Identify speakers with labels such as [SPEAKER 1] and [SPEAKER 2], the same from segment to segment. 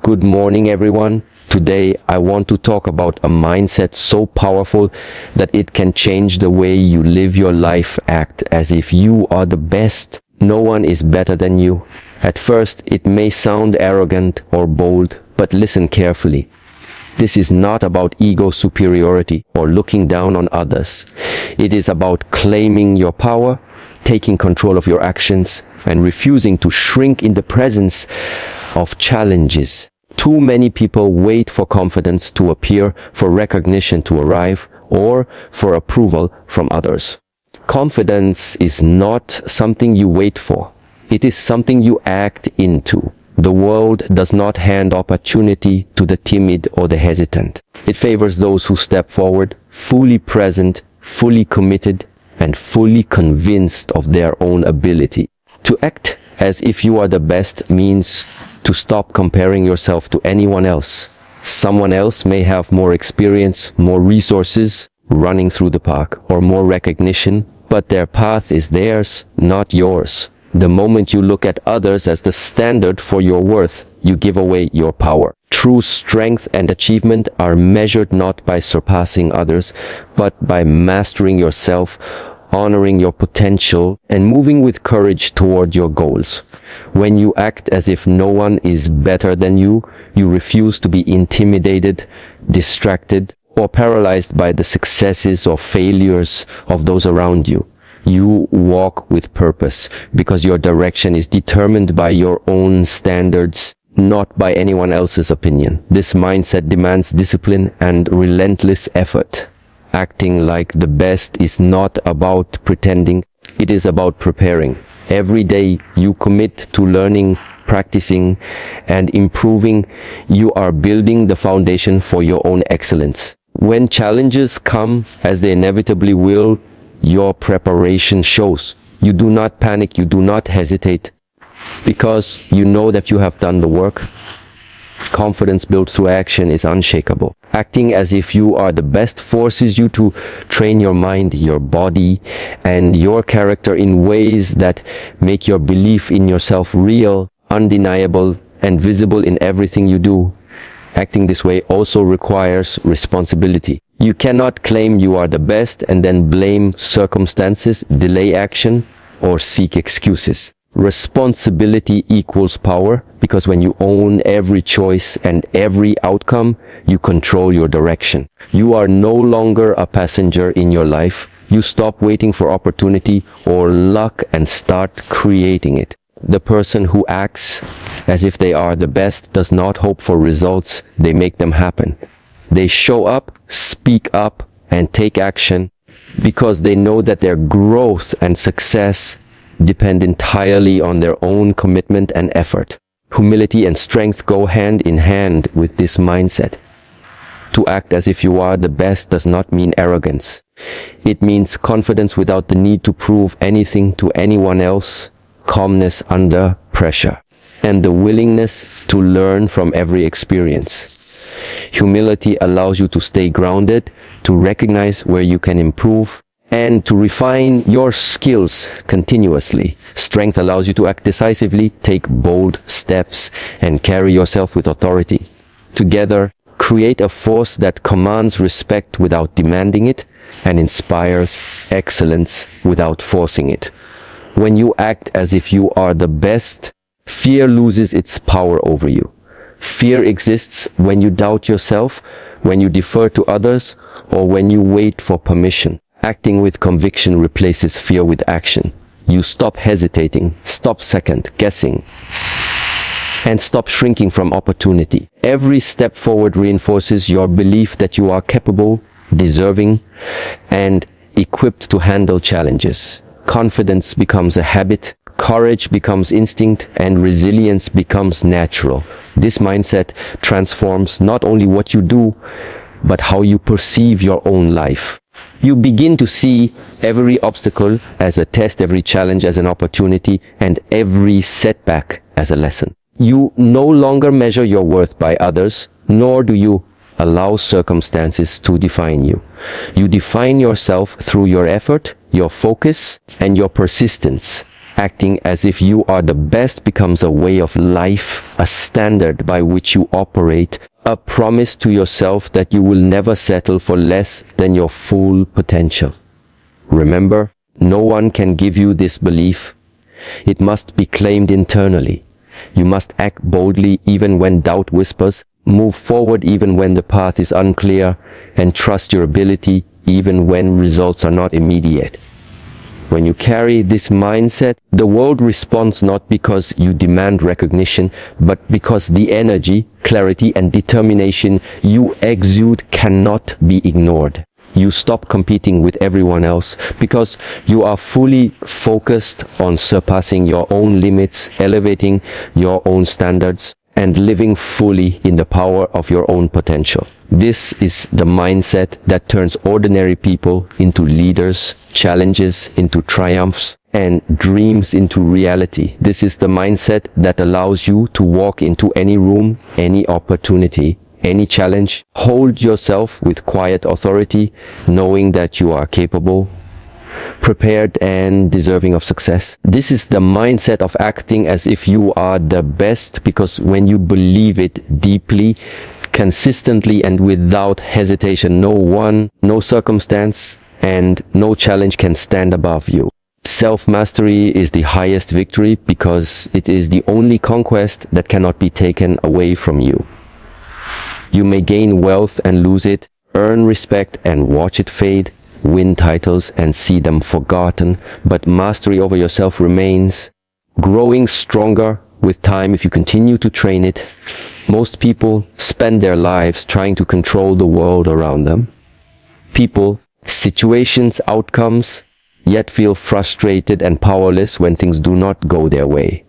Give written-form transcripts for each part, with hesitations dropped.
[SPEAKER 1] Good morning, everyone. Today, I want to talk about a mindset so powerful that it can change the way you live your life. Act as if you are the best. No one is better than you. At first, it may sound arrogant or bold, but listen carefully. This is not about ego superiority or looking down on others. It is about claiming your power, taking control of your actions, and refusing to shrink in the presence of challenges. Too many people wait for confidence to appear, for recognition to arrive, or for approval from others. Confidence is not something you wait for. It is something you act into. The world does not hand opportunity to the timid or the hesitant. It favors those who step forward, fully present, fully committed, and fully convinced of their own ability. To act as if you are the best means to stop comparing yourself to anyone else. Someone else may have more experience, more resources running through the park, or more recognition, but their path is theirs, not yours. The moment you look at others as the standard for your worth, you give away your power. True strength and achievement are measured not by surpassing others, but by mastering yourself, honoring your potential, and moving with courage toward your goals. When you act as if no one is better than you, you refuse to be intimidated, distracted, or paralyzed by the successes or failures of those around you. You walk with purpose because your direction is determined by your own standards, not by anyone else's opinion. This mindset demands discipline and relentless effort. Acting like the best is not about pretending, it is about preparing. Every day you commit to learning, practicing, and improving. You are building the foundation for your own excellence. When challenges come, as they inevitably will, your preparation shows. You do not panic, you do not hesitate, because you know that you have done the work. Confidence built through action is unshakable. Acting as if you are the best forces you to train your mind, your body, and your character in ways that make your belief in yourself real, undeniable, and visible in everything you do. Acting this way also requires responsibility. You cannot claim you are the best and then blame circumstances, delay action, or seek excuses. Responsibility equals power, because when you own every choice and every outcome, you control your direction. You are no longer a passenger in your life. You stop waiting for opportunity or luck and start creating it. The person who acts as if they are the best does not hope for results, they make them happen. They show up, speak up, and take action because they know that their growth and success depend entirely on their own commitment and effort. Humility and strength go hand in hand with this mindset. To act as if you are the best does not mean arrogance. It means confidence without the need to prove anything to anyone else, calmness under pressure, and the willingness to learn from every experience. Humility allows you to stay grounded, to recognize where you can improve, and to refine your skills continuously. Strength allows you to act decisively, take bold steps, and carry yourself with authority. Together, create a force that commands respect without demanding it, and inspires excellence without forcing it. When you act as if you are the best, fear loses its power over you. Fear exists when you doubt yourself, when you defer to others, or when you wait for permission. Acting with conviction replaces fear with action. You stop hesitating, stop second guessing, and stop shrinking from opportunity. Every step forward reinforces your belief that you are capable, deserving, and equipped to handle challenges. Confidence becomes a habit, courage becomes instinct, and resilience becomes natural. This mindset transforms not only what you do, but how you perceive your own life. You begin to see every obstacle as a test, every challenge as an opportunity, and every setback as a lesson. You no longer measure your worth by others, nor do you allow circumstances to define you. You define yourself through your effort, your focus, and your persistence. Acting as if you are the best becomes a way of life, a standard by which you operate, a promise to yourself that you will never settle for less than your full potential. Remember, no one can give you this belief. It must be claimed internally. You must act boldly even when doubt whispers, move forward even when the path is unclear, and trust your ability even when results are not immediate. When you carry this mindset, the world responds not because you demand recognition, but because the energy, clarity, and determination you exude cannot be ignored. You stop competing with everyone else because you are fully focused on surpassing your own limits, elevating your own standards, and living fully in the power of your own potential. This is the mindset that turns ordinary people into leaders, challenges into triumphs, and dreams into reality. This is the mindset that allows you to walk into any room, any opportunity, any challenge. Hold yourself with quiet authority, knowing that you are capable, prepared, and deserving of success. This is the mindset of acting as if you are the best, because when you believe it deeply, consistently, and without hesitation, no one, no circumstance, and no challenge can stand above you. Self-mastery is the highest victory because it is the only conquest that cannot be taken away from you. You may gain wealth and lose it, earn respect and watch it fade, win titles and see them forgotten, but mastery over yourself remains, growing stronger with time if you continue to train it. Most people spend their lives trying to control the world around them. People, situations, outcomes, yet feel frustrated and powerless when things do not go their way.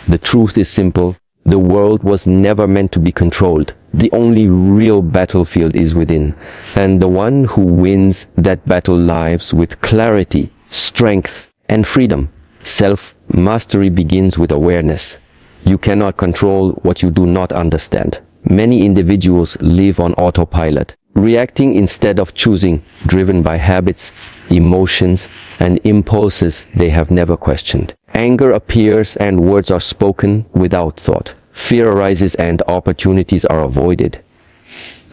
[SPEAKER 1] The truth is simple. The world was never meant to be controlled. The only real battlefield is within, and the one who wins that battle lives with clarity, strength, and freedom. Self-mastery begins with awareness. You cannot control what you do not understand. Many individuals live on autopilot, reacting instead of choosing, driven by habits, emotions, and impulses they have never questioned. Anger appears and words are spoken without thought. Fear arises and opportunities are avoided.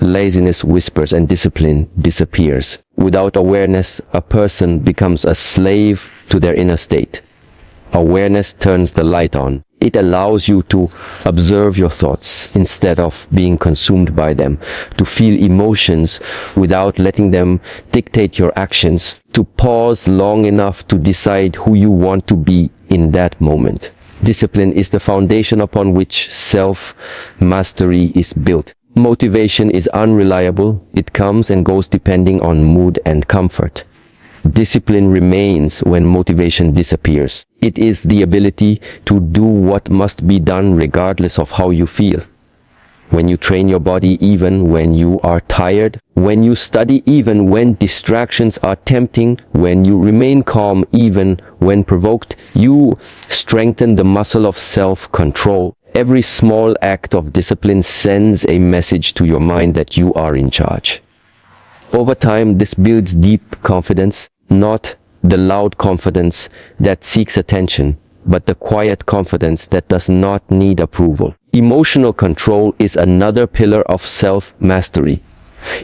[SPEAKER 1] Laziness whispers and discipline disappears. Without awareness, a person becomes a slave to their inner state. Awareness turns the light on. It allows you to observe your thoughts instead of being consumed by them, to feel emotions without letting them dictate your actions, to pause long enough to decide who you want to be in that moment. Discipline is the foundation upon which self-mastery is built. Motivation is unreliable. It comes and goes depending on mood and comfort. Discipline remains when motivation disappears. It is the ability to do what must be done regardless of how you feel. When you train your body even when you are tired, when you study even when distractions are tempting, when you remain calm even when provoked, you strengthen the muscle of self-control. Every small act of discipline sends a message to your mind that you are in charge. Over time, this builds deep confidence, not the loud confidence that seeks attention, but the quiet confidence that does not need approval. Emotional control is another pillar of self-mastery.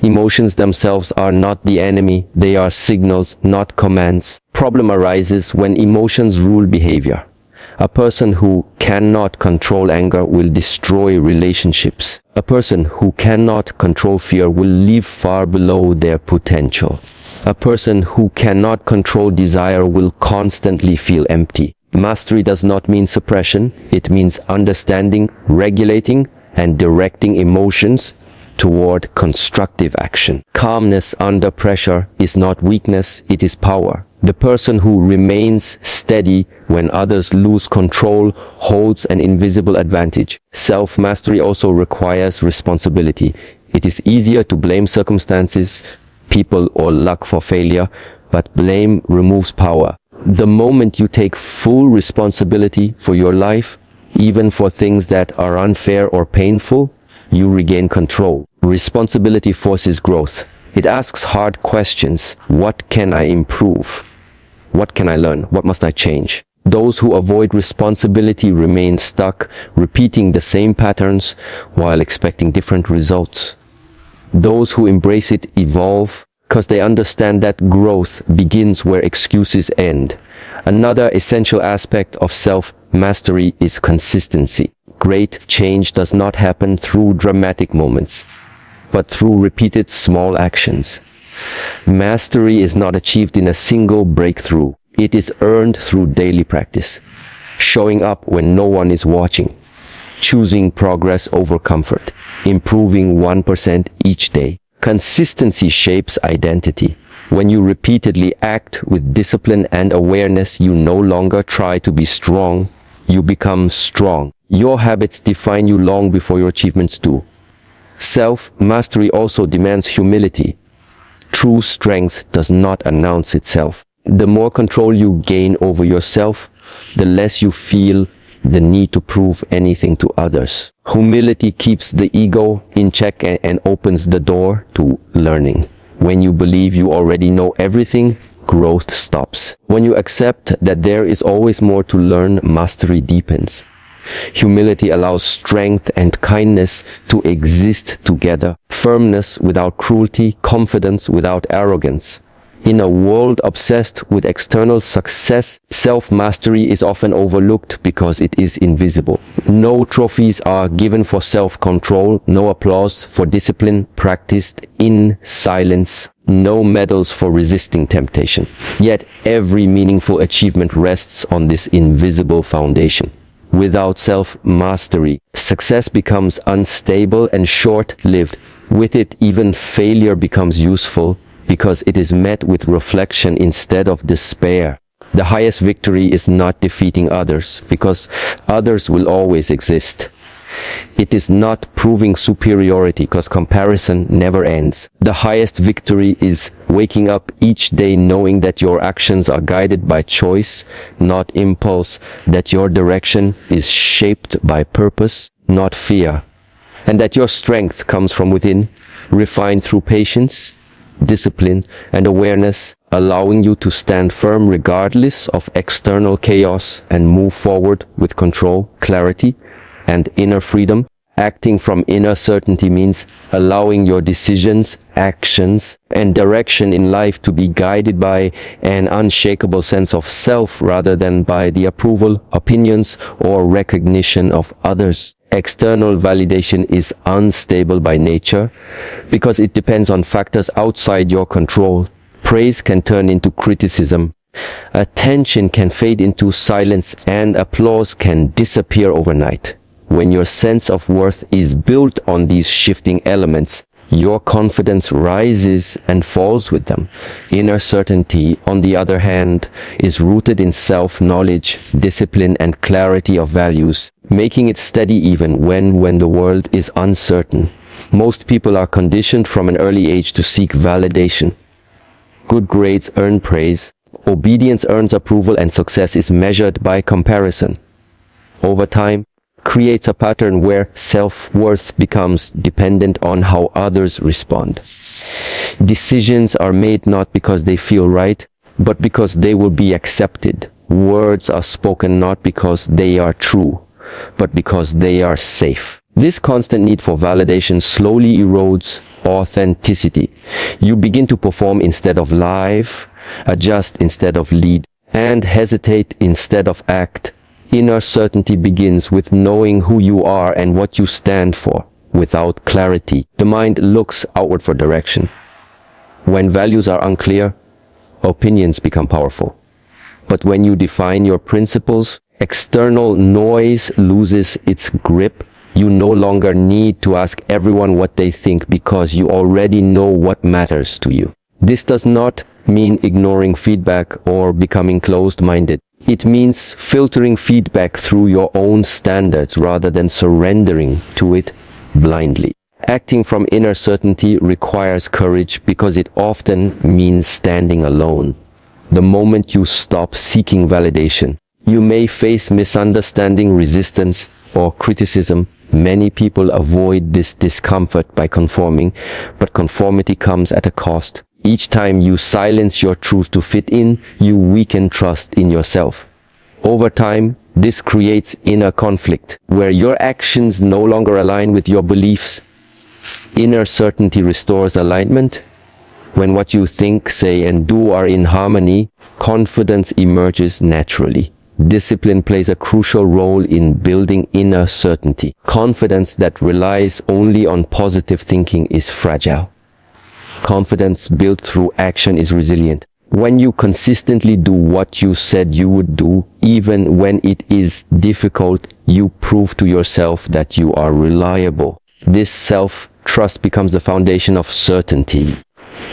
[SPEAKER 1] Emotions themselves are not the enemy, they are signals, not commands. Problem arises when emotions rule behavior. A person who cannot control anger will destroy relationships. A person who cannot control fear will live far below their potential. A person who cannot control desire will constantly feel empty. Mastery does not mean suppression. It means understanding, regulating, and directing emotions toward constructive action. Calmness under pressure is not weakness, it is power. The person who remains steady when others lose control holds an invisible advantage. Self-mastery also requires responsibility. It is easier to blame circumstances, people, or luck for failure, but blame removes power. The moment you take full responsibility for your life, even for things that are unfair or painful, you regain control. Responsibility forces growth. It asks hard questions. What can I improve? What can I learn? What must I change? Those who avoid responsibility remain stuck, repeating the same patterns while expecting different results. Those who embrace it evolve because they understand that growth begins where excuses end. Another essential aspect of self-mastery is consistency. Great change does not happen through dramatic moments, but through repeated small actions. Mastery is not achieved in a single breakthrough. It is earned through daily practice, showing up when no one is watching, choosing progress over comfort, improving 1% each day. Consistency shapes identity. When you repeatedly act with discipline and awareness, you no longer try to be strong, you become strong. Your habits define you long before your achievements do. Self-mastery also demands humility. True strength does not announce itself. The more control you gain over yourself, the less you feel the need to prove anything to others. Humility keeps the ego in check and opens the door to learning. When you believe you already know everything, growth stops. When you accept that there is always more to learn, mastery deepens. Humility allows strength and kindness to exist together. Firmness without cruelty, confidence without arrogance. In a world obsessed with external success, self-mastery is often overlooked because it is invisible. No trophies are given for self-control, no applause for discipline practiced in silence, no medals for resisting temptation. Yet every meaningful achievement rests on this invisible foundation. Without self-mastery, success becomes unstable and short-lived. With it, even failure becomes useful, because it is met with reflection instead of despair. The highest victory is not defeating others, because others will always exist. It is not proving superiority, because comparison never ends. The highest victory is waking up each day knowing that your actions are guided by choice, not impulse, that your direction is shaped by purpose, not fear, and that your strength comes from within, refined through patience, discipline, and awareness, allowing you to stand firm regardless of external chaos and move forward with control, clarity, and inner freedom. Acting from inner certainty means allowing your decisions, actions, and direction in life to be guided by an unshakable sense of self rather than by the approval, opinions, or recognition of others. External validation is unstable by nature because it depends on factors outside your control. Praise can turn into criticism. Attention can fade into silence, and applause can disappear overnight. When your sense of worth is built on these shifting elements, your confidence rises and falls with them. Inner certainty, on the other hand, is rooted in self-knowledge, discipline, and clarity of values, making it steady even when the world is uncertain. Most people are conditioned from an early age to seek validation. Good grades earn praise, obedience earns approval, and success is measured by comparison. Over time, creates a pattern where self-worth becomes dependent on how others respond. Decisions are made not because they feel right, but because they will be accepted. Words are spoken not because they are true, but because they are safe. This constant need for validation slowly erodes authenticity. You begin to perform instead of live, adjust instead of lead, and hesitate instead of act. Inner certainty begins with knowing who you are and what you stand for. Without clarity, the mind looks outward for direction. When values are unclear, opinions become powerful. But when you define your principles, external noise loses its grip. You no longer need to ask everyone what they think because you already know what matters to you. This does not mean ignoring feedback or becoming closed-minded. It means filtering feedback through your own standards rather than surrendering to it blindly. Acting from inner certainty requires courage because it often means standing alone. The moment you stop seeking validation, you may face misunderstanding, resistance, or criticism. Many people avoid this discomfort by conforming, but conformity comes at a cost. Each time you silence your truth to fit in, you weaken trust in yourself. Over time, this creates inner conflict, where your actions no longer align with your beliefs. Inner certainty restores alignment. When what you think, say, and do are in harmony, confidence emerges naturally. Discipline plays a crucial role in building inner certainty. Confidence that relies only on positive thinking is fragile. Confidence built through action is resilient. When you consistently do what you said you would do, even when it is difficult, you prove to yourself that you are reliable. This self-trust becomes the foundation of certainty.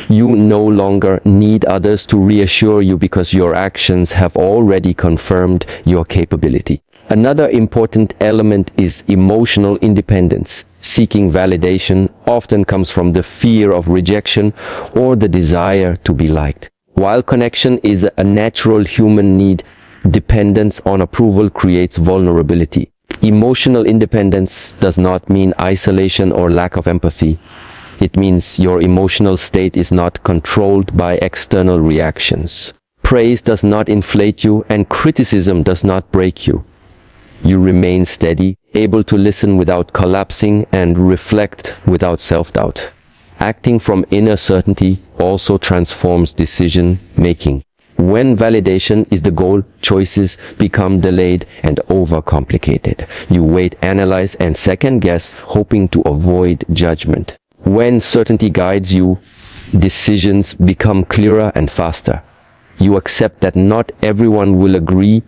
[SPEAKER 1] You no longer need others to reassure you because your actions have already confirmed your capability. Another important element is emotional independence. Seeking validation often comes from the fear of rejection or the desire to be liked. While connection is a natural human need, dependence on approval creates vulnerability. Emotional independence does not mean isolation or lack of empathy. It means your emotional state is not controlled by external reactions. Praise does not inflate you, and criticism does not break you. You remain steady, able to listen without collapsing and reflect without self-doubt. Acting from inner certainty also transforms decision-making. When validation is the goal, choices become delayed and overcomplicated. You wait, analyze, and second-guess, hoping to avoid judgment. When certainty guides you, decisions become clearer and faster. You accept that not everyone will agree,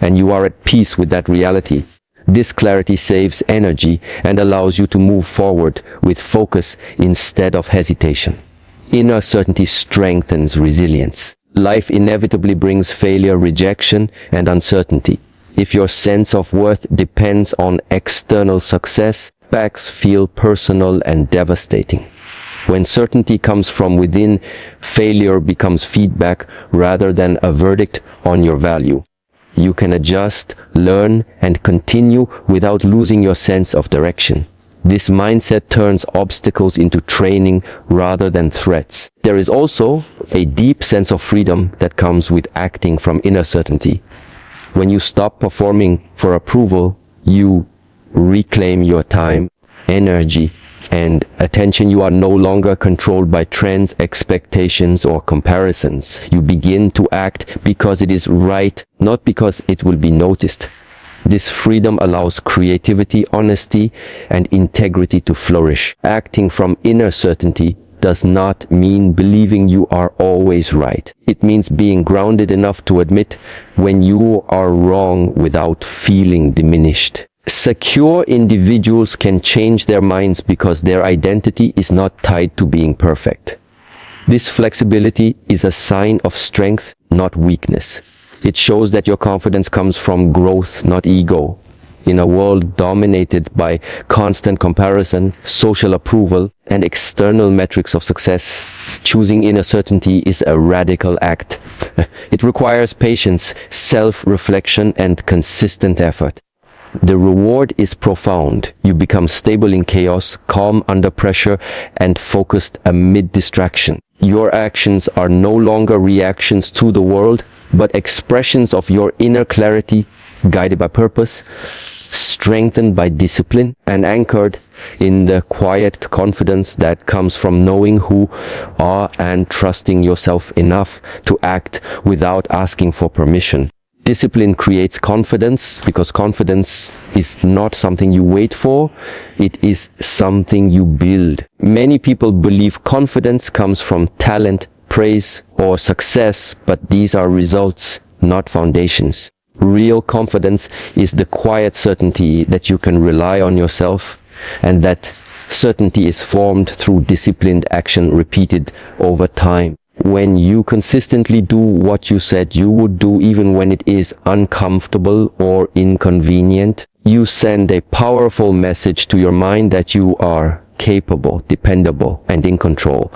[SPEAKER 1] and you are at peace with that reality. This clarity saves energy and allows you to move forward with focus instead of hesitation. Inner certainty strengthens resilience. Life inevitably brings failure, rejection, and uncertainty. If your sense of worth depends on external success, setbacks feel personal and devastating. When certainty comes from within, failure becomes feedback rather than a verdict on your value. You can adjust, learn, and continue without losing your sense of direction. This mindset turns obstacles into training rather than threats. There is also a deep sense of freedom that comes with acting from inner certainty. When you stop performing for approval, you reclaim your time, energy, and attention. You are no longer controlled by trends, expectations, or comparisons. You begin to act because it is right, not because it will be noticed. This freedom allows creativity, honesty, and integrity to flourish. Acting from inner certainty does not mean believing you are always right. It means being grounded enough to admit when you are wrong without feeling diminished. Secure individuals can change their minds because their identity is not tied to being perfect. This flexibility is a sign of strength, not weakness. It shows that your confidence comes from growth, not ego. In a world dominated by constant comparison, social approval, and external metrics of success, choosing inner certainty is a radical act. It requires patience, self-reflection, and consistent effort. The reward is profound. You become stable in chaos, calm under pressure, and focused amid distraction. Your actions are no longer reactions to the world, but expressions of your inner clarity, guided by purpose, strengthened by discipline, and anchored in the quiet confidence that comes from knowing who you are and trusting yourself enough to act without asking for permission. Discipline creates confidence because confidence is not something you wait for, it is something you build. Many people believe confidence comes from talent, praise, or success, but these are results, not foundations. Real confidence is the quiet certainty that you can rely on yourself, and that certainty is formed through disciplined action repeated over time. When you consistently do what you said you would do, even when it is uncomfortable or inconvenient, you send a powerful message to your mind that you are capable, dependable, and in control.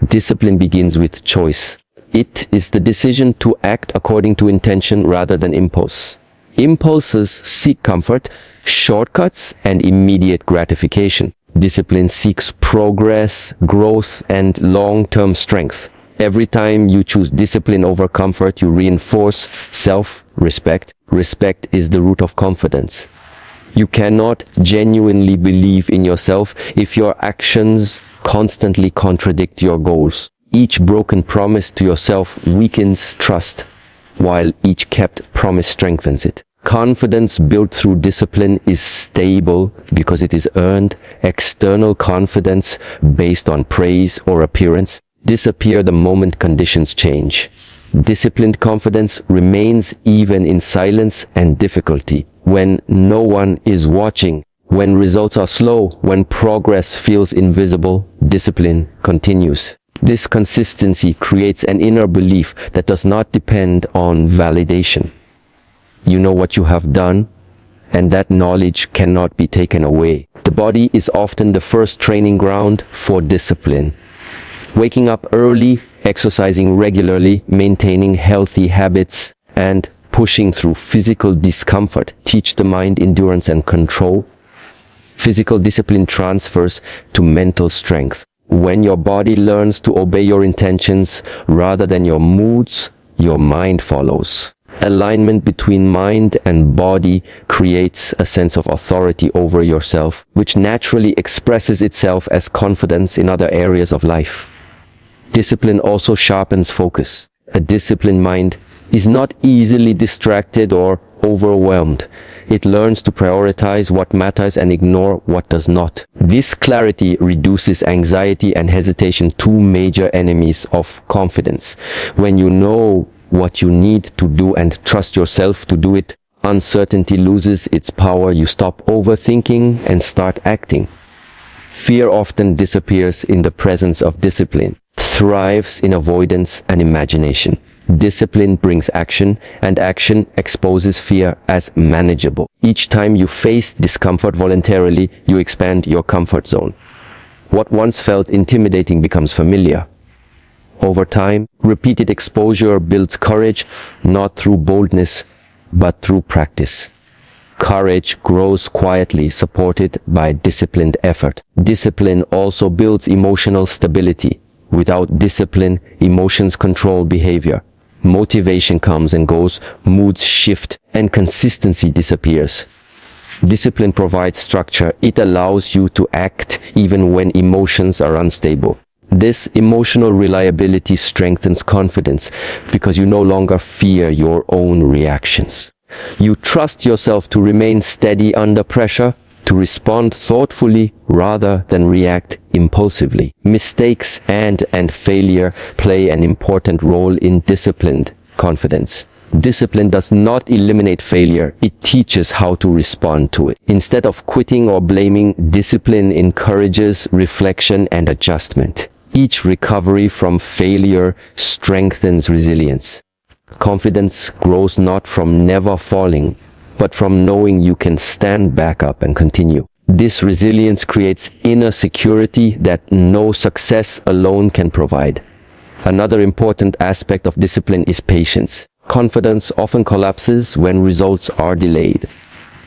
[SPEAKER 1] Discipline begins with choice. It is the decision to act according to intention rather than impulse. Impulses seek comfort, shortcuts, and immediate gratification. Discipline seeks progress, growth, and long-term strength. Every time you choose discipline over comfort, you reinforce self-respect. Respect is the root of confidence. You cannot genuinely believe in yourself if your actions constantly contradict your goals. Each broken promise to yourself weakens trust, while each kept promise strengthens it. Confidence built through discipline is stable because it is earned. External confidence based on praise or appearance disappear the moment conditions change. Disciplined confidence remains even in silence and difficulty. When no one is watching, when results are slow, when progress feels invisible, discipline continues. This consistency creates an inner belief that does not depend on validation. You know what you have done, and that knowledge cannot be taken away. The body is often the first training ground for discipline. Waking up early, exercising regularly, maintaining healthy habits, and pushing through physical discomfort teach the mind endurance and control. Physical discipline transfers to mental strength. When your body learns to obey your intentions rather than your moods, your mind follows. Alignment between mind and body creates a sense of authority over yourself, which naturally expresses itself as confidence in other areas of life. Discipline also sharpens focus. A disciplined mind is not easily distracted or overwhelmed. It learns to prioritize what matters and ignore what does not. This clarity reduces anxiety and hesitation, two major enemies of confidence. When you know what you need to do and trust yourself to do it, uncertainty loses its power. You stop overthinking and start acting. Fear often disappears in the presence of discipline, thrives in avoidance and imagination. Discipline brings action, and action exposes fear as manageable. Each time you face discomfort voluntarily, you expand your comfort zone. What once felt intimidating becomes familiar. Over time, repeated exposure builds courage, not through boldness, but through practice. Courage grows quietly, supported by disciplined effort. Discipline also builds emotional stability. Without discipline, emotions control behavior. Motivation comes and goes, moods shift, and consistency disappears. Discipline provides structure. It allows you to act even when emotions are unstable. This emotional reliability strengthens confidence because you no longer fear your own reactions. You trust yourself to remain steady under pressure, to respond thoughtfully rather than react impulsively. Mistakes and failure play an important role in disciplined confidence. Discipline does not eliminate failure, it teaches how to respond to it. Instead of quitting or blaming, discipline encourages reflection and adjustment. Each recovery from failure strengthens resilience. Confidence grows not from never falling, but from knowing you can stand back up and continue. This resilience creates inner security that no success alone can provide. Another important aspect of discipline is patience. Confidence often collapses when results are delayed.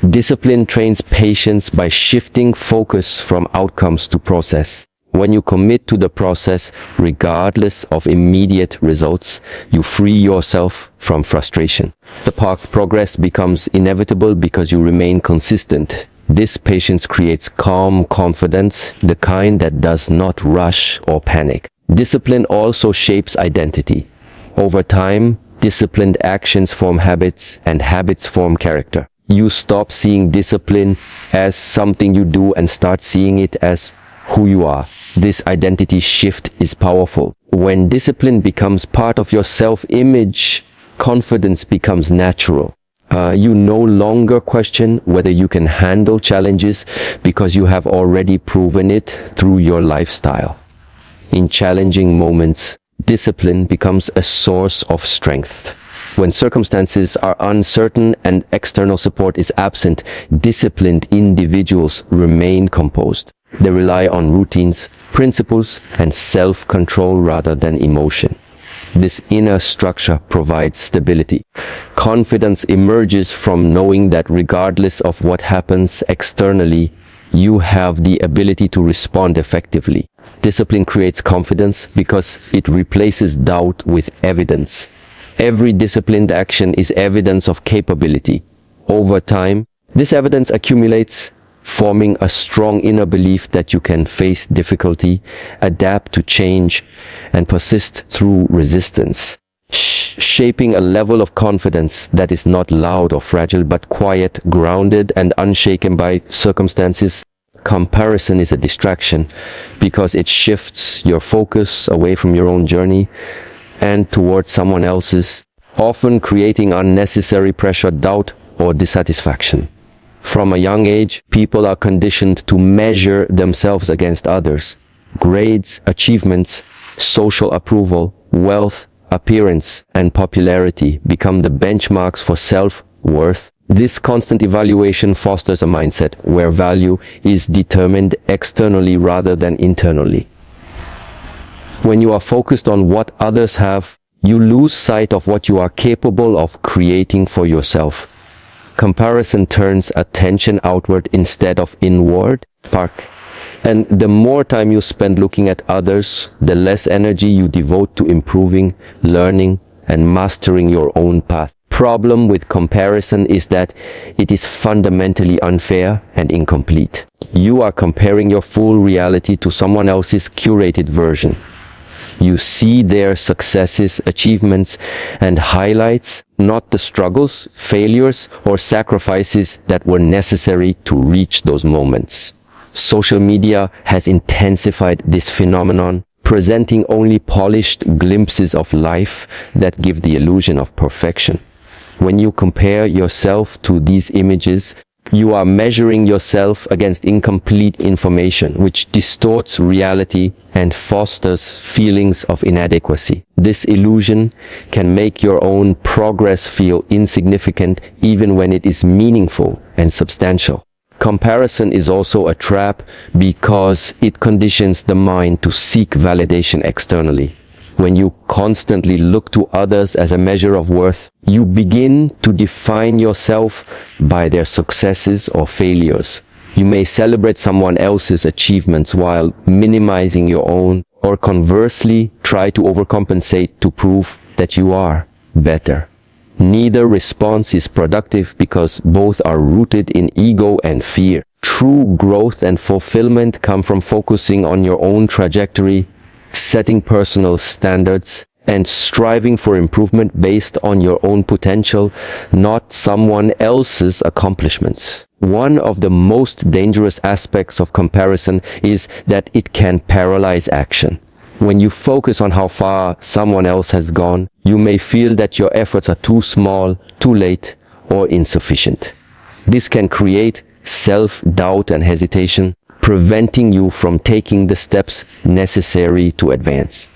[SPEAKER 1] Discipline trains patience by shifting focus from outcomes to process. When you commit to the process, regardless of immediate results, you free yourself from frustration. The progress becomes inevitable because you remain consistent. This patience creates calm confidence, the kind that does not rush or panic. Discipline also shapes identity. Over time, disciplined actions form habits, and habits form character. You stop seeing discipline as something you do and start seeing it as who you are. This identity shift is powerful. When discipline becomes part of your self-image, confidence becomes natural. You no longer question whether you can handle challenges because you have already proven it through your lifestyle. In challenging moments, discipline becomes a source of strength. When circumstances are uncertain and external support is absent, disciplined individuals remain composed. They rely on routines, principles, and self-control rather than emotion. This inner structure provides stability. Confidence emerges from knowing that regardless of what happens externally, you have the ability to respond effectively. Discipline creates confidence because it replaces doubt with evidence. Every disciplined action is evidence of capability. Over time, this evidence accumulates, forming a strong inner belief that you can face difficulty, adapt to change, and persist through resistance, shaping a level of confidence that is not loud or fragile but quiet, grounded, and unshaken by circumstances. Comparison is a distraction because it shifts your focus away from your own journey and towards someone else's, often creating unnecessary pressure, doubt, or dissatisfaction. From a young age, people are conditioned to measure themselves against others. Grades, achievements, social approval, wealth, appearance, and popularity become the benchmarks for self-worth. This constant evaluation fosters a mindset where value is determined externally rather than internally. When you are focused on what others have, you lose sight of what you are capable of creating for yourself. Comparison turns attention outward instead of inward. And the more time you spend looking at others, the less energy you devote to improving, learning, and mastering your own path. Problem with comparison is that it is fundamentally unfair and incomplete. You are comparing your full reality to someone else's curated version. You see their successes, achievements, and highlights, not the struggles, failures, or sacrifices that were necessary to reach those moments. Social media has intensified this phenomenon, presenting only polished glimpses of life that give the illusion of perfection. When you compare yourself to these images, you are measuring yourself against incomplete information, which distorts reality and fosters feelings of inadequacy. This illusion can make your own progress feel insignificant even when it is meaningful and substantial. Comparison is also a trap because it conditions the mind to seek validation externally. When you constantly look to others as a measure of worth, you begin to define yourself by their successes or failures. You may celebrate someone else's achievements while minimizing your own, or conversely, try to overcompensate to prove that you are better. Neither response is productive because both are rooted in ego and fear. True growth and fulfillment come from focusing on your own trajectory, setting personal standards, and striving for improvement based on your own potential, not someone else's accomplishments. One of the most dangerous aspects of comparison is that it can paralyze action. When you focus on how far someone else has gone, you may feel that your efforts are too small, too late, or insufficient. This can create self-doubt and hesitation, preventing you from taking the steps necessary to advance.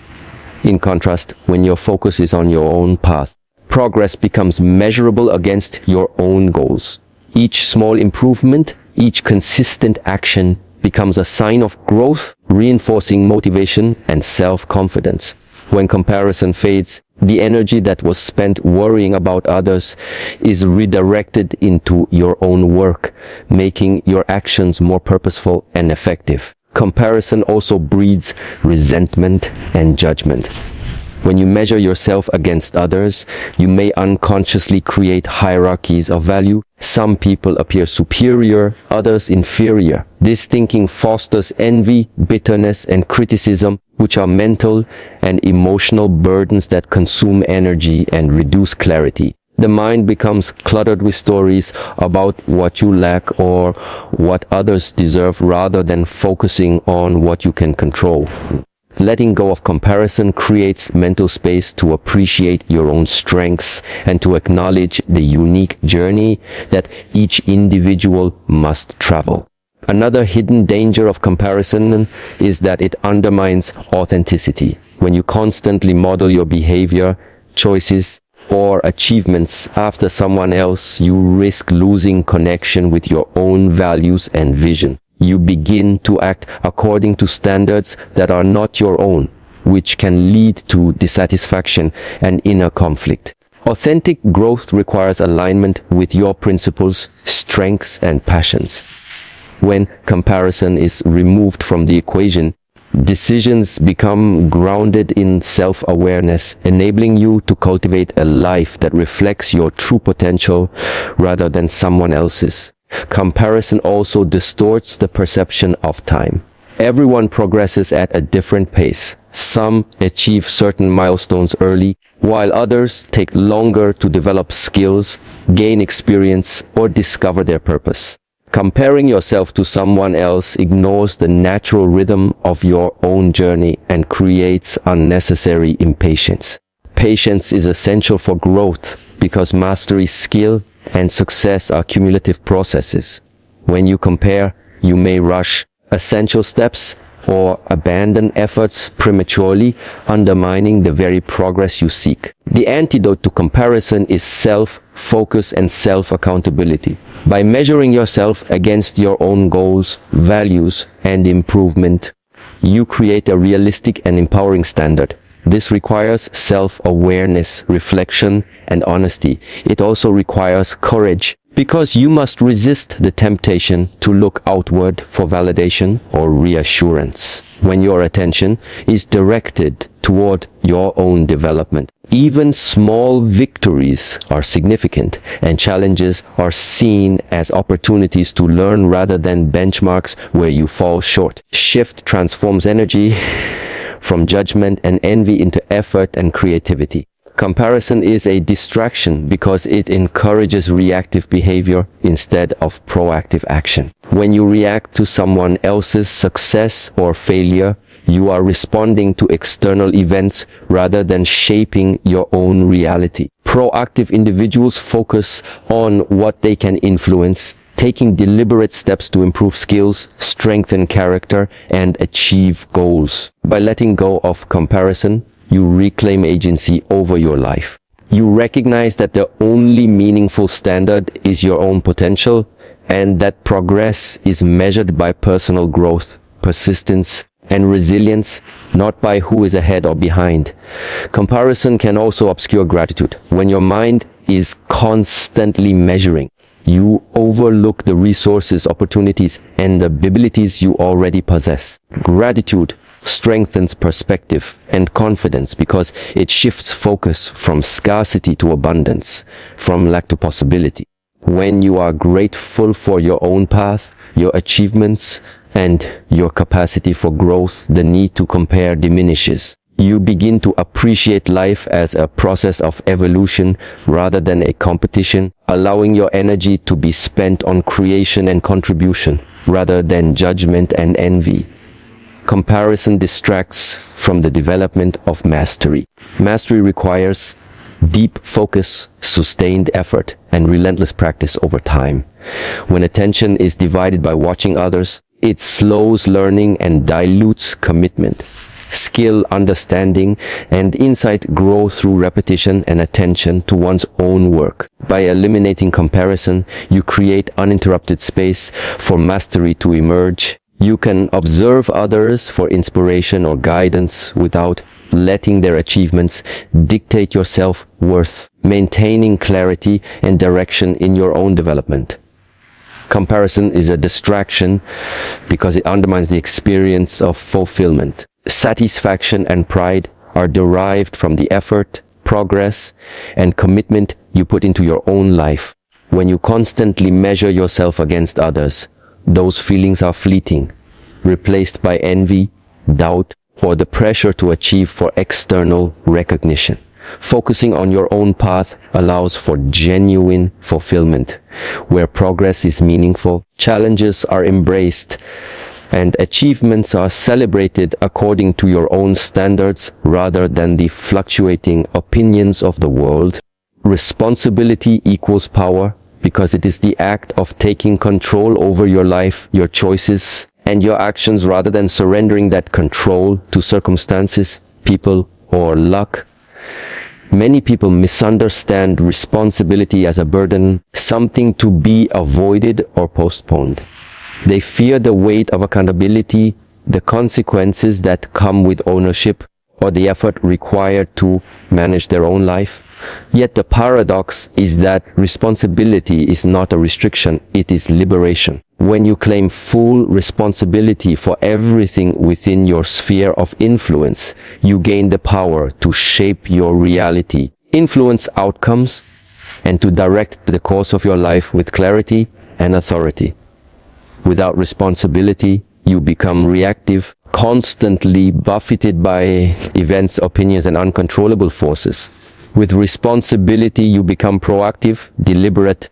[SPEAKER 1] In contrast, when your focus is on your own path, progress becomes measurable against your own goals. Each small improvement, each consistent action becomes a sign of growth, reinforcing motivation and self-confidence. When comparison fades, the energy that was spent worrying about others is redirected into your own work, making your actions more purposeful and effective. Comparison also breeds resentment and judgment. When you measure yourself against others, you may unconsciously create hierarchies of value. Some people appear superior, others inferior. This thinking fosters envy, bitterness, and criticism, which are mental and emotional burdens that consume energy and reduce clarity. The mind becomes cluttered with stories about what you lack or what others deserve rather than focusing on what you can control. Letting go of comparison creates mental space to appreciate your own strengths and to acknowledge the unique journey that each individual must travel. Another hidden danger of comparison is that it undermines authenticity. When you constantly model your behavior, choices, or achievements after someone else, you risk losing connection with your own values and vision. You begin to act according to standards that are not your own, which can lead to dissatisfaction and inner conflict. Authentic growth requires alignment with your principles, strengths, and passions. When comparison is removed from the equation, decisions become grounded in self-awareness, enabling you to cultivate a life that reflects your true potential rather than someone else's. Comparison also distorts the perception of time. Everyone progresses at a different pace. Some achieve certain milestones early, while others take longer to develop skills, gain experience, or discover their purpose. Comparing yourself to someone else ignores the natural rhythm of your own journey and creates unnecessary impatience. Patience is essential for growth because mastery, skill, and success are cumulative processes. When you compare, you may rush essential steps or abandon efforts prematurely, undermining the very progress you seek. The antidote to comparison is self-focus and self-accountability. By measuring yourself against your own goals, values, and improvement, you create a realistic and empowering standard. This requires self-awareness, reflection, and honesty. It also requires courage, because you must resist the temptation to look outward for validation or reassurance when your attention is directed toward your own development. Even small victories are significant, and challenges are seen as opportunities to learn rather than benchmarks where you fall short. Shift transforms energy from judgment and envy into effort and creativity. Comparison is a distraction because it encourages reactive behavior instead of proactive action. When you react to someone else's success or failure, you are responding to external events rather than shaping your own reality. Proactive individuals focus on what they can influence, taking deliberate steps to improve skills, strengthen character, and achieve goals. By letting go of comparison, you reclaim agency over your life. You recognize that the only meaningful standard is your own potential, and that progress is measured by personal growth, persistence, and resilience, not by who is ahead or behind. Comparison can also obscure gratitude. When your mind is constantly measuring, you overlook the resources, opportunities, and abilities you already possess. Gratitude strengthens perspective and confidence because it shifts focus from scarcity to abundance, from lack to possibility. When you are grateful for your own path, your achievements, and your capacity for growth, the need to compare diminishes. You begin to appreciate life as a process of evolution rather than a competition, allowing your energy to be spent on creation and contribution rather than judgment and envy. Comparison distracts from the development of mastery. Mastery requires deep focus, sustained effort, and relentless practice over time. When attention is divided by watching others, it slows learning and dilutes commitment. Skill, understanding, and insight grow through repetition and attention to one's own work. By eliminating comparison, you create uninterrupted space for mastery to emerge. You can observe others for inspiration or guidance without letting their achievements dictate your self-worth, maintaining clarity and direction in your own development. Comparison is a distraction because it undermines the experience of fulfillment. Satisfaction and pride are derived from the effort, progress, and commitment you put into your own life. When you constantly measure yourself against others, those feelings are fleeting, replaced by envy, doubt, or the pressure to achieve for external recognition. Focusing on your own path allows for genuine fulfillment, where progress is meaningful, challenges are embraced, and achievements are celebrated according to your own standards rather than the fluctuating opinions of the world. Responsibility equals power because it is the act of taking control over your life, your choices, and your actions rather than surrendering that control to circumstances, people, or luck. Many people misunderstand responsibility as a burden, something to be avoided or postponed. They fear the weight of accountability, the consequences that come with ownership, or the effort required to manage their own life. Yet the paradox is that responsibility is not a restriction, it is liberation. When you claim full responsibility for everything within your sphere of influence, you gain the power to shape your reality, influence outcomes, and to direct the course of your life with clarity and authority. Without responsibility, you become reactive, constantly buffeted by events, opinions, and uncontrollable forces. With responsibility, you become proactive, deliberate,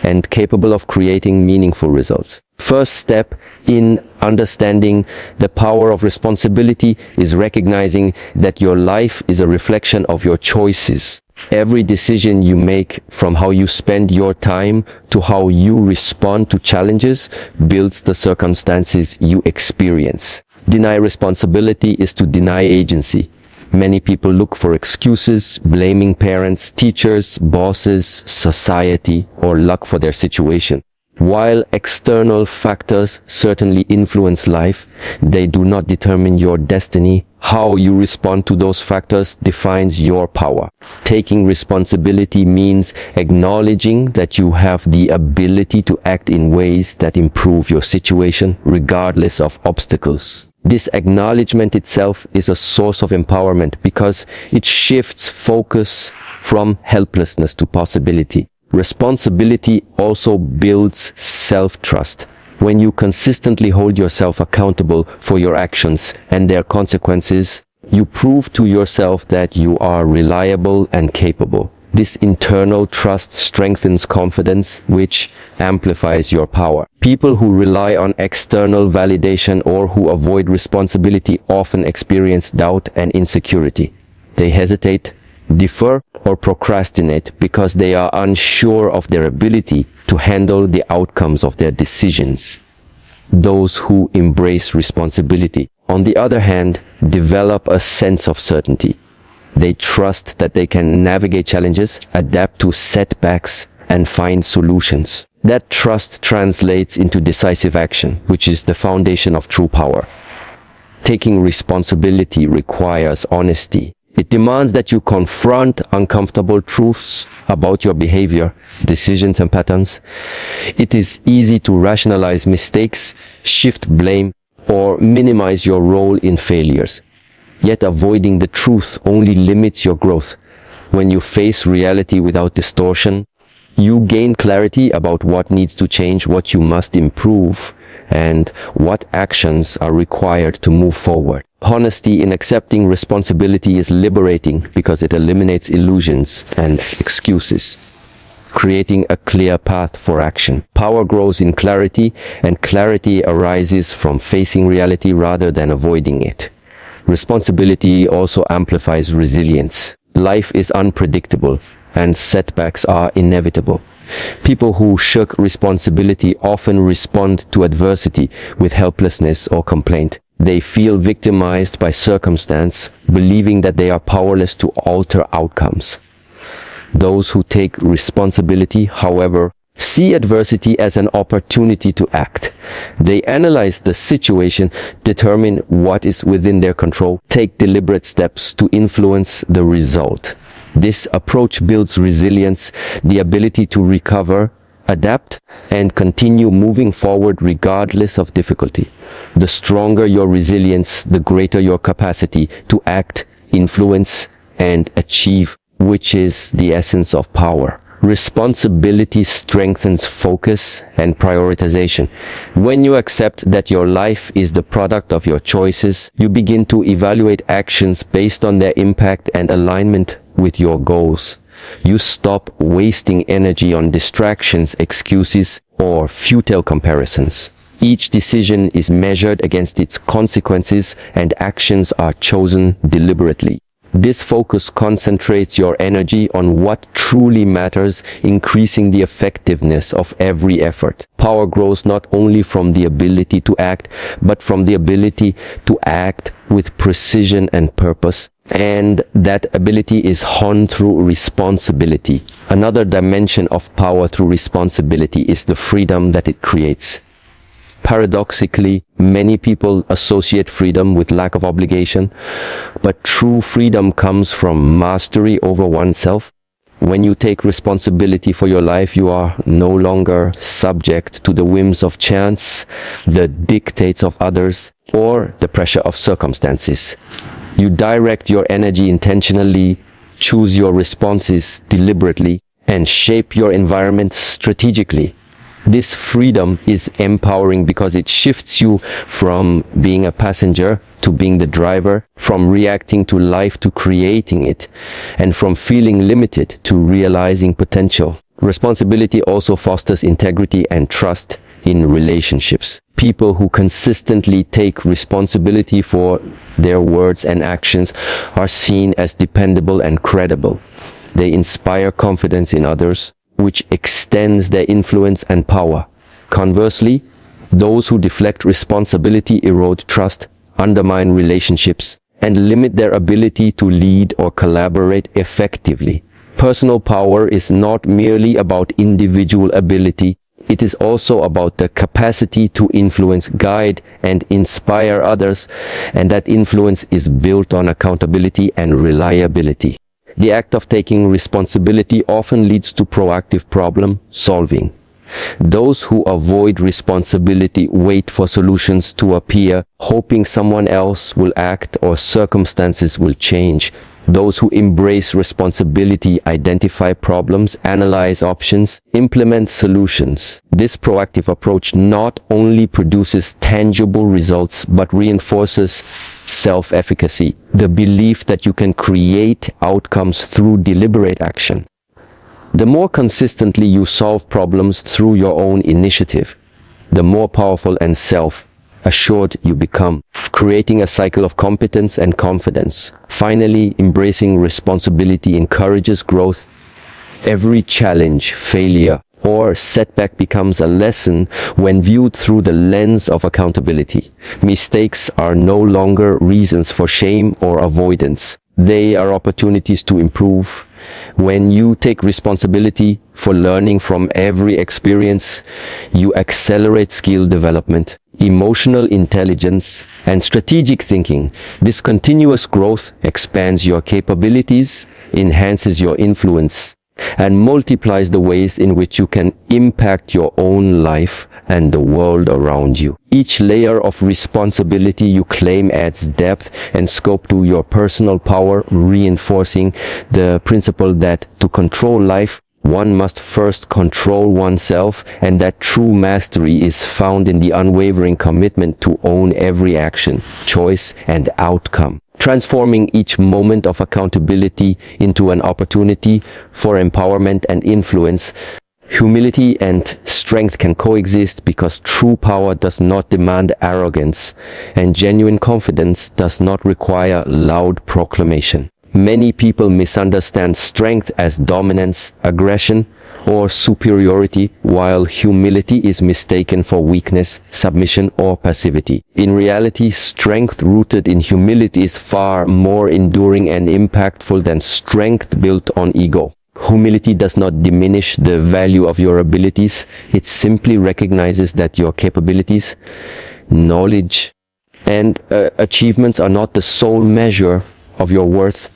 [SPEAKER 1] and capable of creating meaningful results. First step in understanding the power of responsibility is recognizing that your life is a reflection of your choices. Every decision you make, from how you spend your time to how you respond to challenges, builds the circumstances you experience. Deny responsibility is to deny agency. Many people look for excuses, blaming parents, teachers, bosses, society, or luck for their situation. While external factors certainly influence life, they do not determine your destiny. How you respond to those factors defines your power. Taking responsibility means acknowledging that you have the ability to act in ways that improve your situation, regardless of obstacles. This acknowledgement itself is a source of empowerment because it shifts focus from helplessness to possibility. Responsibility also builds self-trust. When you consistently hold yourself accountable for your actions and their consequences, you prove to yourself that you are reliable and capable. This internal trust strengthens confidence, which amplifies your power. People who rely on external validation or who avoid responsibility often experience doubt and insecurity. They hesitate, defer, or procrastinate because they are unsure of their ability to handle the outcomes of their decisions. Those who embrace responsibility, on the other hand, develop a sense of certainty. They trust that they can navigate challenges, adapt to setbacks, and find solutions. That trust translates into decisive action, which is the foundation of true power. Taking responsibility requires honesty. It demands that you confront uncomfortable truths about your behavior, decisions, and patterns. It is easy to rationalize mistakes, shift blame, or minimize your role in failures. Yet avoiding the truth only limits your growth. When you face reality without distortion, you gain clarity about what needs to change, what you must improve, and what actions are required to move forward. Honesty in accepting responsibility is liberating because it eliminates illusions and excuses, creating a clear path for action. Power grows in clarity, and clarity arises from facing reality rather than avoiding it. Responsibility also amplifies resilience. Life is unpredictable, and setbacks are inevitable. People who shirk responsibility often respond to adversity with helplessness or complaint. They feel victimized by circumstance, believing that they are powerless to alter outcomes. Those who take responsibility, however, see adversity as an opportunity to act. They analyze the situation, determine what is within their control, take deliberate steps to influence the result. This approach builds resilience, the ability to recover, adapt, and continue moving forward regardless of difficulty. The stronger your resilience, the greater your capacity to act, influence, and achieve, which is the essence of power. Responsibility strengthens focus and prioritization. When you accept that your life is the product of your choices, you begin to evaluate actions based on their impact and alignment with your goals. You stop wasting energy on distractions, excuses, or futile comparisons. Each decision is measured against its consequences, and actions are chosen deliberately. This focus concentrates your energy on what truly matters, increasing the effectiveness of every effort. Power grows not only from the ability to act, but from the ability to act with precision and purpose. And that ability is honed through responsibility. Another dimension of power through responsibility is the freedom that it creates. Paradoxically, many people associate freedom with lack of obligation, but true freedom comes from mastery over oneself. When you take responsibility for your life, you are no longer subject to the whims of chance, the dictates of others, or the pressure of circumstances. You direct your energy intentionally, choose your responses deliberately, and shape your environment strategically. This freedom is empowering because it shifts you from being a passenger to being the driver, from reacting to life to creating it, and from feeling limited to realizing potential. Responsibility also fosters integrity and trust in relationships. People who consistently take responsibility for their words and actions are seen as dependable and credible. They inspire confidence in others, which extends their influence and power. Conversely, those who deflect responsibility erode trust, undermine relationships, and limit their ability to lead or collaborate effectively. Personal power is not merely about individual ability, it is also about the capacity to influence, guide, and inspire others, and that influence is built on accountability and reliability. The act of taking responsibility often leads to proactive problem solving. Those who avoid responsibility wait for solutions to appear, hoping someone else will act or circumstances will change. Those who embrace responsibility identify problems, analyze options, implement solutions. This proactive approach not only produces tangible results but reinforces self-efficacy, the belief that you can create outcomes through deliberate action. The more consistently you solve problems through your own initiative, the more powerful and self-assured you become, creating a cycle of competence and confidence. Finally, embracing responsibility encourages growth. Every challenge, failure, or setback becomes a lesson when viewed through the lens of accountability. Mistakes are no longer reasons for shame or avoidance. They are opportunities to improve. When you take responsibility for learning from every experience, you accelerate skill development, emotional intelligence, and strategic thinking. This continuous growth expands your capabilities, enhances your influence, and multiplies the ways in which you can impact your own life and the world around you. Each layer of responsibility you claim adds depth and scope to your personal power, reinforcing the principle that to control life, one must first control oneself, and that true mastery is found in the unwavering commitment to own every action, choice, and outcome, transforming each moment of accountability into an opportunity for empowerment and influence. Humility and strength can coexist because true power does not demand arrogance, and genuine confidence does not require loud proclamation. Many people misunderstand strength as dominance, aggression, or superiority, while humility is mistaken for weakness, submission, or passivity. In reality, strength rooted in humility is far more enduring and impactful than strength built on ego. Humility does not diminish the value of your abilities. It simply recognizes that your capabilities, knowledge, and achievements are not the sole measure of your worth,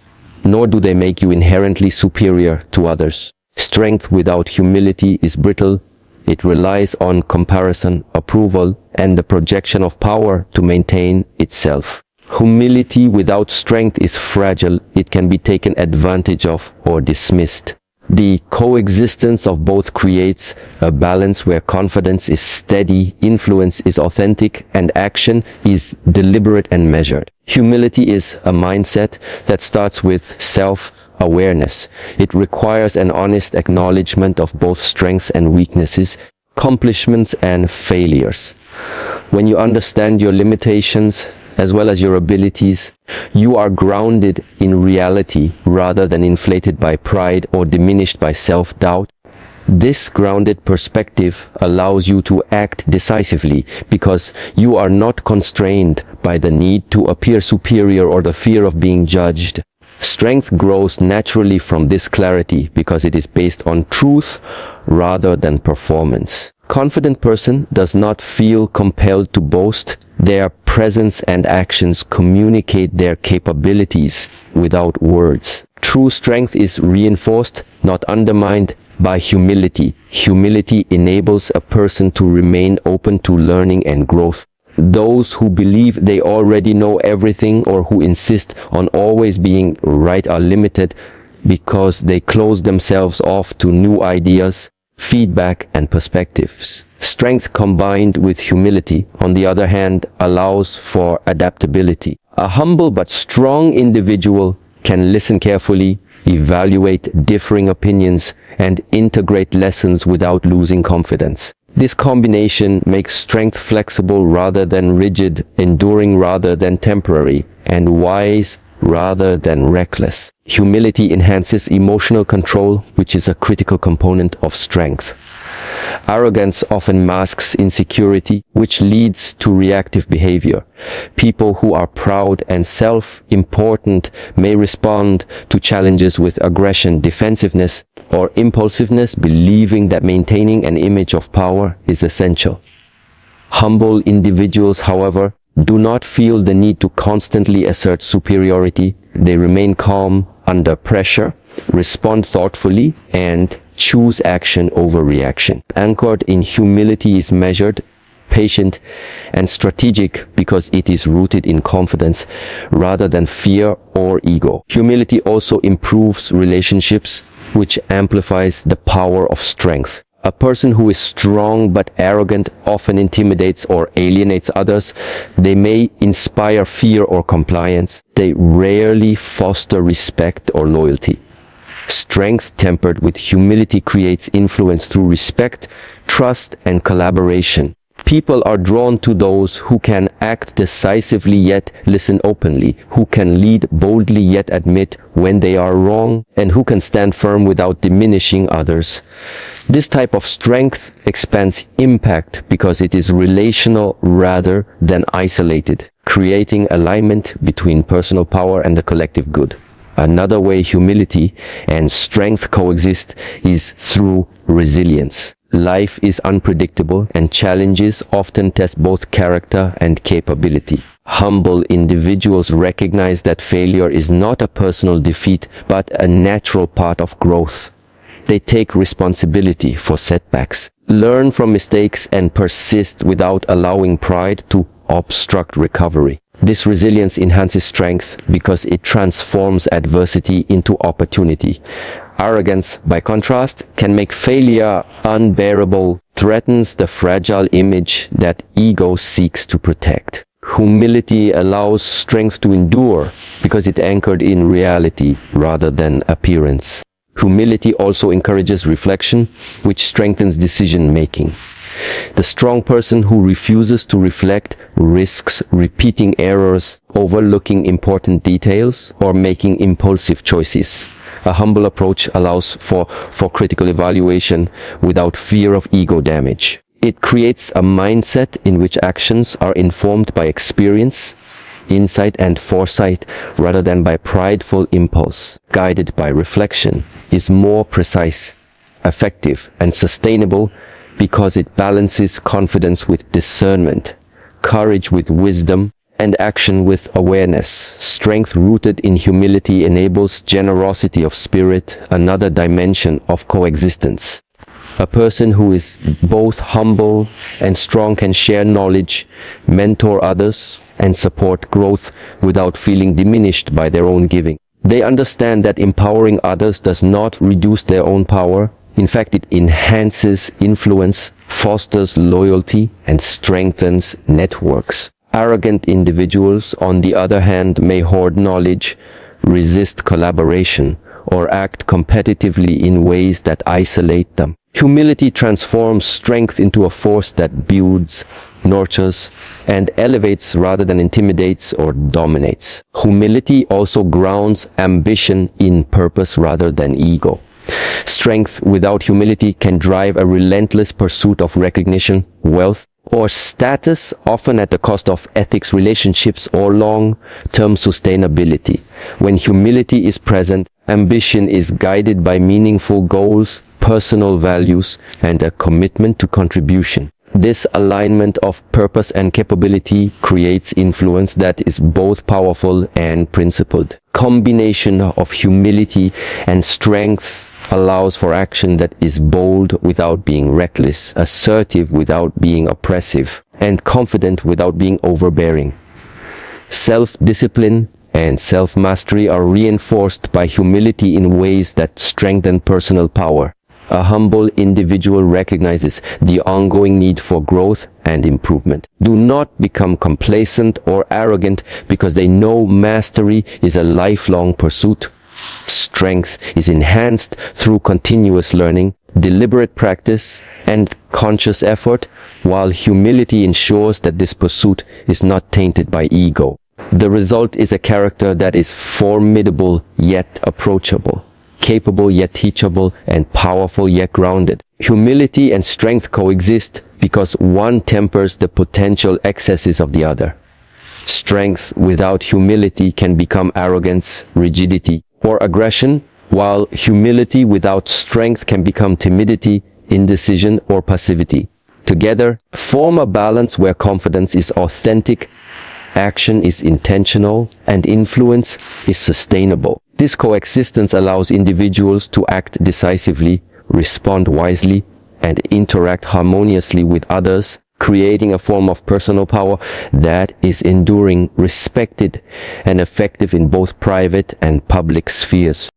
[SPEAKER 1] nor do they make you inherently superior to others. Strength without humility is brittle. It relies on comparison, approval, and the projection of power to maintain itself. Humility without strength is fragile. It can be taken advantage of or dismissed. The coexistence of both creates a balance where confidence is steady, influence is authentic, and action is deliberate and measured. Humility is a mindset that starts with self-awareness. It requires an honest acknowledgement of both strengths and weaknesses, accomplishments and failures. When you understand your limitations as well as your abilities, you are grounded in reality rather than inflated by pride or diminished by self-doubt. This grounded perspective allows you to act decisively because you are not constrained by the need to appear superior or the fear of being judged. Strength grows naturally from this clarity because it is based on truth rather than performance. Confident person does not feel compelled to boast. Their presence and actions communicate their capabilities without words. True True strength is reinforced, not undermined, by humility. Humility enables a person to remain open to learning and growth. Those who believe they already know everything or who insist on always being right are limited because they close themselves off to new ideas, feedback, and perspectives. Strength combined with humility, on the other hand, allows for adaptability. A humble but strong individual can listen carefully, evaluate differing opinions, and integrate lessons without losing confidence. This combination makes strength flexible rather than rigid, enduring rather than temporary, and wise rather than reckless. Humility enhances emotional control, which is a critical component of strength. Arrogance often masks insecurity, which leads to reactive behavior. People who are proud and self-important may respond to challenges with aggression, defensiveness, or impulsiveness, believing that maintaining an image of power is essential. Humble individuals, however, do not feel the need to constantly assert superiority. They remain calm under pressure, respond thoughtfully, and choose action over reaction. Anchored in humility is measured, patient, and strategic because it is rooted in confidence rather than fear or ego. Humility also improves relationships, which amplifies the power of strength. A person who is strong but arrogant often intimidates or alienates others. They may inspire fear or compliance. They rarely foster respect or loyalty. Strength tempered with humility creates influence through respect, trust, and collaboration. People are drawn to those who can act decisively yet listen openly, who can lead boldly yet admit when they are wrong, and who can stand firm without diminishing others. This type of strength expands impact because it is relational rather than isolated, creating alignment between personal power and the collective good. Another way humility and strength coexist is through resilience. Life is unpredictable, and challenges often test both character and capability. Humble individuals recognize that failure is not a personal defeat, but a natural part of growth. They take responsibility for setbacks, learn from mistakes, and persist without allowing pride to obstruct recovery. This resilience enhances strength because it transforms adversity into opportunity. Arrogance, by contrast, can make failure unbearable, threatens the fragile image that ego seeks to protect. Humility allows strength to endure because it's anchored in reality rather than appearance. Humility also encourages reflection, which strengthens decision-making. The strong person who refuses to reflect risks repeating errors, overlooking important details, or making impulsive choices. A humble approach allows for critical evaluation without fear of ego damage. It creates a mindset in which actions are informed by experience, insight, and foresight rather than by prideful impulse. Guided by reflection is more precise, effective, and sustainable because it balances confidence with discernment, courage with wisdom, and action with awareness. Strength rooted in humility enables generosity of spirit, another dimension of coexistence. A person who is both humble and strong can share knowledge, mentor others, and support growth without feeling diminished by their own giving. They understand that empowering others does not reduce their own power. In fact, it enhances influence, fosters loyalty, and strengthens networks. Arrogant individuals, on the other hand, may hoard knowledge, resist collaboration, or act competitively in ways that isolate them. Humility transforms strength into a force that builds, nurtures, and elevates rather than intimidates or dominates. Humility also grounds ambition in purpose rather than ego. Strength without humility can drive a relentless pursuit of recognition, wealth, or status, often at the cost of ethics, relationships, or long-term sustainability. When humility is present, ambition is guided by meaningful goals, personal values, and a commitment to contribution. This alignment of purpose and capability creates influence that is both powerful and principled. Combination of humility and strength allows for action that is bold without being reckless, assertive without being oppressive, and confident without being overbearing. Self-discipline and self-mastery are reinforced by humility in ways that strengthen personal power. A humble individual recognizes the ongoing need for growth and improvement. Do not become complacent or arrogant because they know mastery is a lifelong pursuit. Strength is enhanced through continuous learning, deliberate practice, and conscious effort, while humility ensures that this pursuit is not tainted by ego. The result is a character that is formidable yet approachable, capable yet teachable, and powerful yet grounded. Humility and strength coexist because one tempers the potential excesses of the other. Strength without humility can become arrogance, rigidity, or aggression, while humility without strength can become timidity, indecision, or passivity. Together, form a balance where confidence is authentic, action is intentional, and influence is sustainable. This coexistence allows individuals to act decisively, respond wisely, and interact harmoniously with others, creating a form of personal power that is enduring, respected, and effective in both private and public spheres.